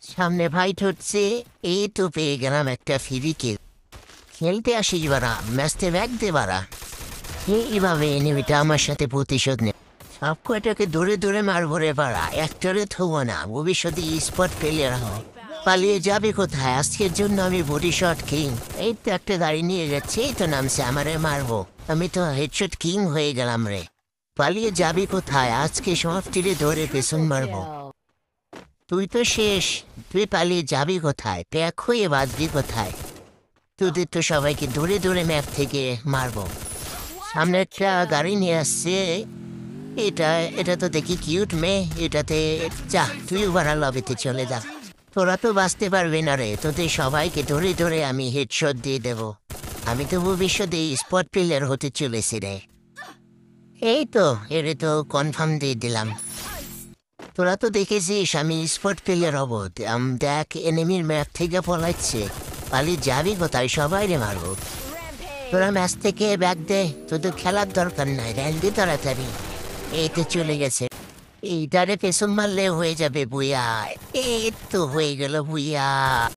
সামনে ফাইট হচ্ছে। এই তো পেয়ে গেলাম একটা ফ্রি কিল। খেলতে আসিস বারা, ম্যাচতে ব্যাগ দে বারা। এইভাবে এনিমিটা আমার সাথে প্রতিশোধ নে। সব কয়টাকে দূরে দূরে মারবো রে বারা, একটারে থবো না। ভবিষ্যতে স্পট প্লেয়ার হয়। পালিয়ে যাবে কোথায়? আজকের জন্য আমি বডি শট কিং। এই তো একটা গাড়ি নিয়ে যাচ্ছে, এই তো নামছে, আমারে মারবো। আমি তো হেডশট কিং হয়ে গেলাম রে। পালিয়ে যাবি কোথায়? আজকে সব তীরে ধরে পেছন মারবো। তুই তো শেষ। তুই পালিয়ে যাবি কোথায়? প্যাক হয়ে বাঁচবি কোথায়? তোদের তো সবাইকে দূরে দূরে ম্যাপ থেকে মারবো। সামনে একটা গাড়ি নিয়ে আসছে। এটা এটা তো দেখি কিউট মেয়ে। এটাতে যা, তুই বাড়া লবিতে চলে যা। তোরা তো বাঁচতে পারবি না রে, তোদের সবাইকে ধরে ধরে আমি হেডশট দিয়ে দেব। আমি তো ভবিষ্যতে স্পট প্লেয়ার হতে চলেছি রে। এই তো, এরে তো কনফার্ম দিয়ে দিলাম। তোরা তো দেখেছিস আমি স্পট প্লেয়ার হব। দেখ, এনিমির ম্যাপ থেকে পলাচ্ছে। পালিয়ে যাবি কোথায়? সবাই রে মারবো। তোরা ম্যাচ থেকে ব্যাগ দে, তোদের খেলার দরকার নাই। র্যান্ডি তাড়াতাড়ি। এই তো চলে গেছে। এইটারে পেছন মারলে হয়ে যাবে বুইয়া। এই তো হয়ে গেল বুইয়া।